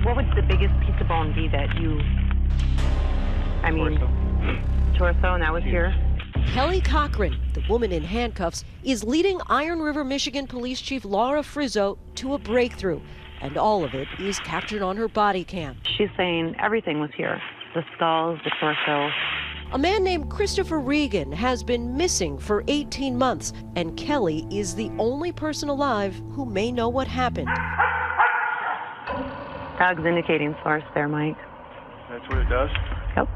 What would the biggest piece of bone be that you, torso, and that was here? Kelly Cochran, the woman in handcuffs, is leading Iron River, Michigan Police Chief Laura FRIZZO to a breakthrough, and all of it is captured on her body cam. She's saying everything was here. The skulls, the torso. A man named Christopher Regan has been missing for 18 months, and Kelly is the only person alive who may know what happened. Dog's indicating source there, Mike. That's what it does? Yep.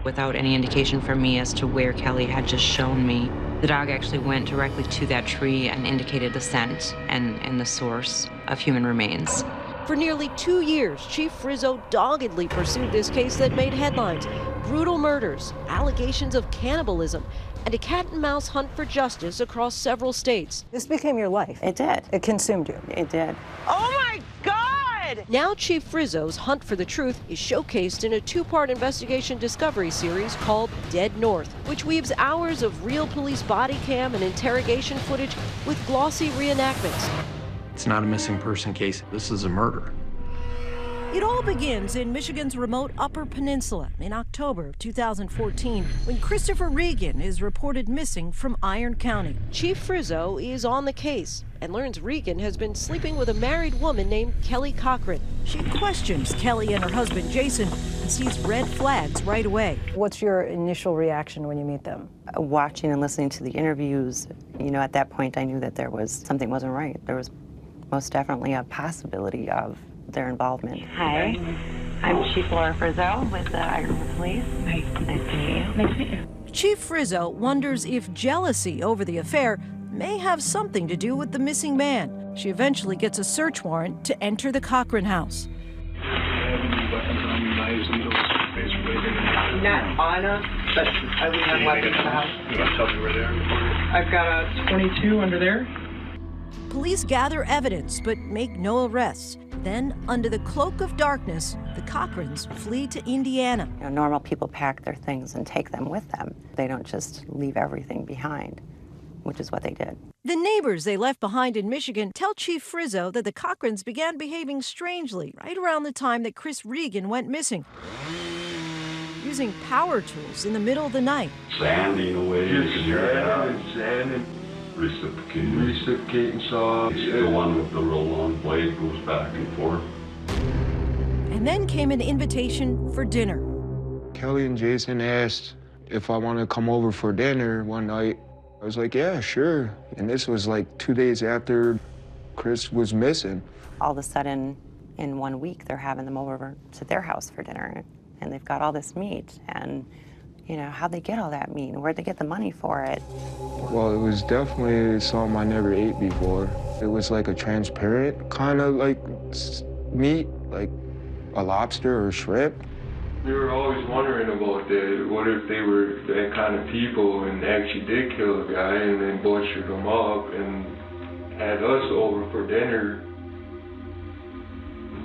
Without any indication from me as to where Kelly had just shown me, the dog actually went directly to that tree and indicated the scent and the source of human remains. For nearly 2 years, Chief FRIZZO doggedly pursued this case that made headlines. Brutal murders, allegations of cannibalism, and a cat-and-mouse hunt for justice across several states. This became your life. It did. It consumed you. It did. Oh my God! Now Chief FRIZZO's hunt for the truth is showcased in a 2-part investigation discovery series called Dead North, which weaves hours of real police body cam and interrogation footage with glossy reenactments. It's not a missing person case. This is a murder. It all begins in Michigan's remote Upper Peninsula in October of 2014 when Christopher Regan is reported missing from Iron County. Chief FRIZZO is on the case and learns Regan has been sleeping with a married woman named Kelly Cochran. She questions Kelly and her husband Jason and sees red flags right away. What's your initial reaction when you meet them? Watching and listening to the interviews, at that point I knew that something wasn't right. There was most definitely a possibility of their involvement. Hi, I'm Chief Laura FRIZZO with the Iron River Police. Nice to meet you. Nice to meet you. Chief FRIZZO wonders if jealousy over the affair may have something to do with the missing man. She eventually gets a search warrant to enter the Cochran house. Not on us, but we have weapons in the house. You want to tell me where they are? I've got a 22 under there. Police gather evidence but make no arrests. Then, under the cloak of darkness, the Cochrans flee to Indiana. Normal people pack their things and take them with them. They don't just leave everything behind, which is what they did. The neighbors they left behind in Michigan tell Chief FRIZZO that the Cochrans began behaving strangely right around the time that Chris Regan went missing, using power tools in the middle of the night. Sanding away. Just sanding. Reciprocating saw. It's the one with the real long blade goes back and forth. And then came an invitation for dinner. Kelly and Jason asked if I wanted to come over for dinner one night. I was like, yeah, sure. And this was like 2 days after Chris was missing. All of a sudden, in 1 week, they're having them over to their house for dinner. And they've got all this meat. And, how'd they get all that meat? And where'd they get the money for it? Well, it was definitely something I never ate before. It was like a transparent kind of like meat, like a lobster or shrimp. We were always wondering about that. What if they were that kind of people and actually did kill a guy and then butchered him up and had us over for dinner?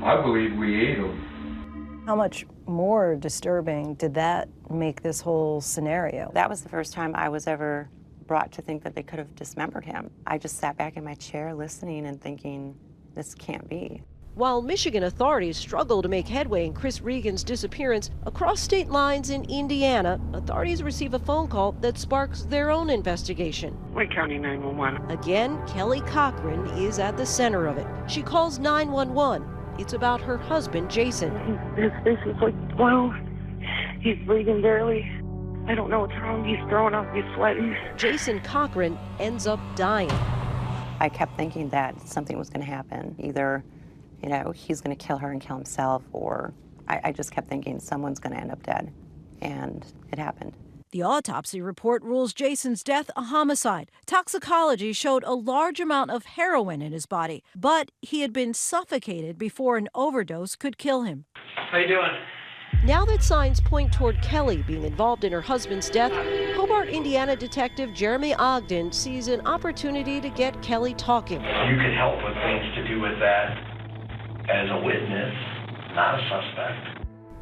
I believe we ate him. How much more disturbing did that make this whole scenario? That was the first time I was ever brought to think that they could have dismembered him. I just sat back in my chair listening and thinking, this can't be. While Michigan authorities struggle to make headway in Chris Regan's disappearance, across state lines in Indiana, authorities receive a phone call that sparks their own investigation. Wake County 911. Again, Kelly Cochran is at the center of it. She calls 911. It's about her husband, Jason. His face is like blown. He's breathing barely. I don't know what's wrong. He's throwing up. He's sweating. Jason Cochran ends up dying. I kept thinking that something was going to happen. Either, he's going to kill her and kill himself, or I just kept thinking someone's going to end up dead. And it happened. The autopsy report rules Jason's death a homicide. Toxicology showed a large amount of heroin in his body, but he had been suffocated before an overdose could kill him. How you doing? Now that signs point toward Kelly being involved in her husband's death, Hobart, Indiana detective Jeremy Ogden sees an opportunity to get Kelly talking. You can help with things to do with that as a witness, not a suspect.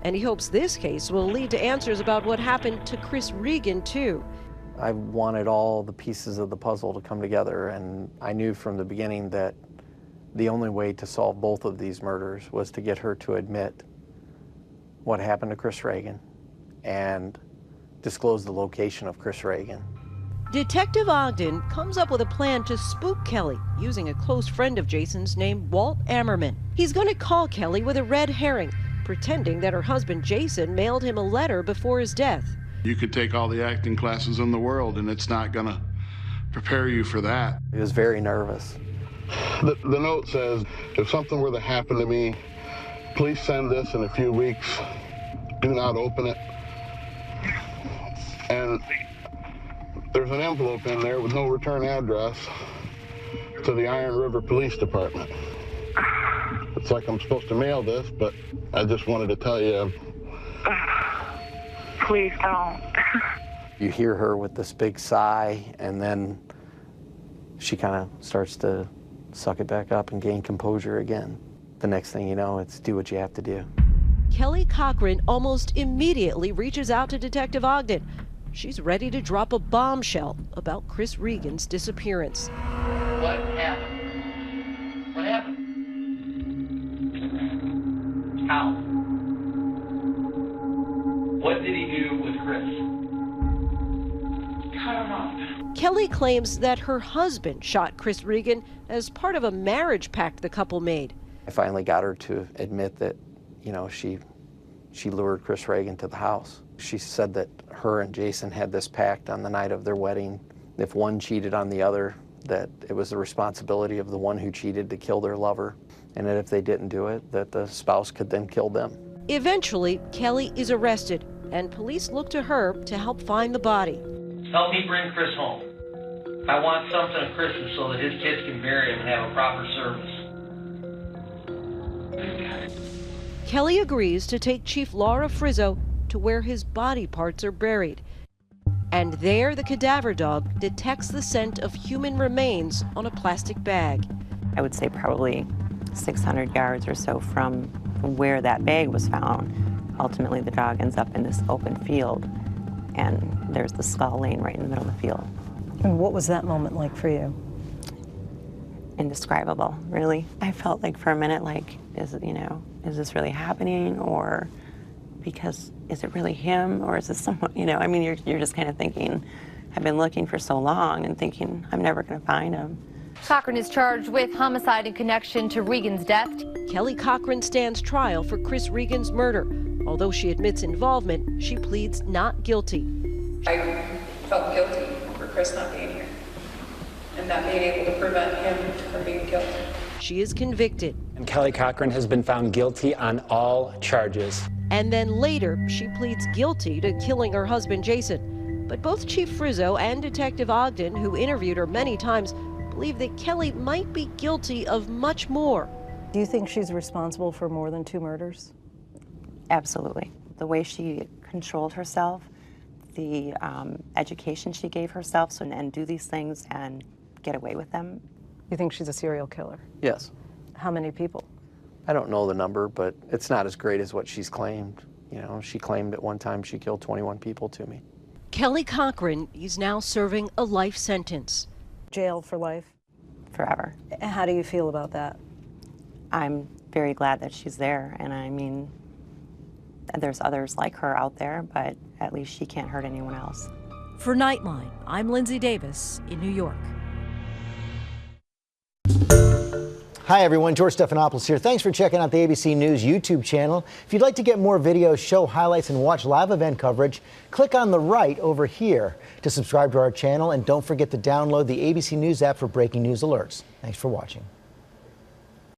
And he hopes this case will lead to answers about what happened to Chris Regan, too. I wanted all the pieces of the puzzle to come together, and I knew from the beginning that The only way to solve both of these murders was to get her to admit what happened to Chris Reagan and disclose the location of Chris Reagan. Detective Ogden comes up with a plan to spook Kelly using a close friend of Jason's named WALT AMMERMAN. He's going to call Kelly with a red herring, pretending that her husband Jason mailed him a letter before his death. You could take all the acting classes in the world and it's not gonna prepare you for that. He was very nervous. The note says, if something were to happen to me, please send this in a few weeks. Do not open it. And there's an envelope in there with no return address to the Iron River Police Department. It's like I'm supposed to mail this, but I just wanted to tell you. Please don't. You hear her with this big sigh, and then she kind of starts to suck it back up and gain composure again. The next thing you know, it's do what you have to do. Kelly COCHRAN almost immediately reaches out to Detective Ogden. She's ready to drop a bombshell about Chris Regan's disappearance. What happened? What happened? How? What did he do with Chris? Cut him off. Kelly claims that her husband shot Chris Regan as part of a marriage pact the couple made. I finally got her to admit that, you know, she lured Chris Regan to the house. She said that her and Jason had this pact on the night of their wedding. If one cheated on the other, that it was the responsibility of the one who cheated to kill their lover, and that if they didn't do it, that the spouse could then kill them. Eventually, Kelly is arrested, and police look to her to help find the body. Help me bring Chris home. I want something at Christmas so that his kids can bury him and have a proper service. Kelly agrees to take Chief Laura FRIZZO to where his body parts are buried. And there, the cadaver dog detects the scent of human remains on a plastic bag. I would say probably 600 yards or so from where that bag was found. Ultimately, the dog ends up in this open field, and there's the skull laying right in the middle of the field. And what was that moment like for you? Indescribable, really. I felt like for a minute, like, is this really happening? Or because, is it really him? Or is this someone, I mean, you're just kind of thinking, I've been looking for so long and thinking, I'm never going to find him. COCHRAN is charged with homicide in connection to Regan's death. Kelly COCHRAN stands trial for Chris Regan's murder. Although she admits involvement, she pleads not guilty. I felt guilty for Chris not being here and not being able to prevent him from being killed. She is convicted. And Kelly COCHRAN has been found guilty on all charges. And then later, she pleads guilty to killing her husband, Jason. But both Chief FRIZZO and Detective Ogden, who interviewed her many times, believe that Kelly might be guilty of much more. Do you think she's responsible for more than 2 murders? Absolutely. The way she controlled herself, the education she gave herself, and do these things and get away with them. You think she's a serial killer? Yes. How many people? I don't know the number, but it's not as great as what she's claimed. She claimed at one time she killed 21 people to me. Kelly COCHRAN is now serving a life sentence. Jail for life? Forever. How do you feel about that? I'm very glad that she's there, and I mean, there's others like her out there, but at least she can't hurt anyone else. For Nightline, I'm Lindsay Davis in New York. Hi everyone, George Stephanopoulos here. Thanks for checking out the ABC News YouTube channel. If you'd like to get more videos, show highlights, and watch live event coverage, click on the right over here to subscribe to our channel, and don't forget to download the ABC News app for breaking news alerts. Thanks for watching.